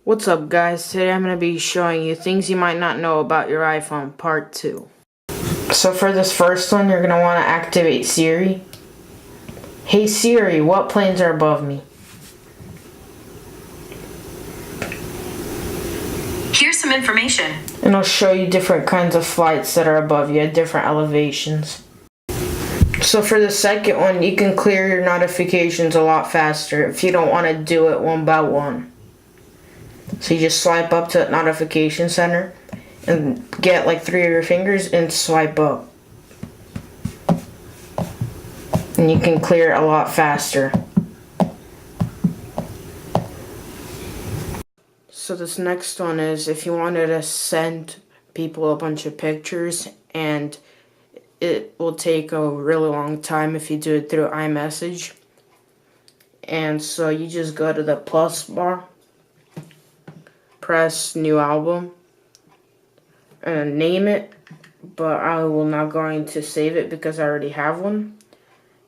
What's up, guys? Today I'm going to be showing you things you might not know about your iPhone, part 2. So for this first one, you're going to want to activate Siri. Hey Siri, what planes are above me? Here's some information. And it'll show you different kinds of flights that are above you at different elevations. So for the second one, you can clear your notifications a lot faster if you don't want to do it one by one. So you just swipe up to the notification center and get like 3 of your fingers and swipe up. And you can clear it a lot faster. So this next one is if you wanted to send people a bunch of pictures, and it will take a really long time if you do it through iMessage. And so you just go to the plus bar, press new album, and name it, but I will not going to save it because I already have one.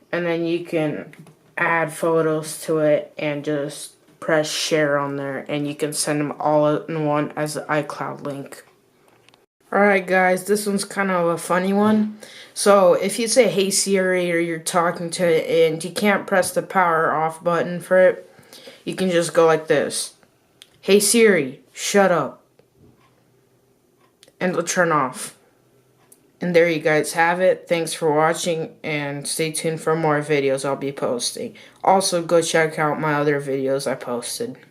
And then you can add photos to it and just press share on there, and you can send them all in one as an iCloud link. Alright guys, this one's kind of a funny one. So if you say hey Siri or you're talking to it and you can't press the power off button for it, you can just go like this. Hey Siri, shut up. And it'll turn off. And there you guys have it. Thanks for watching, and stay tuned for more videos I'll be posting. Also, go check out my other videos I posted.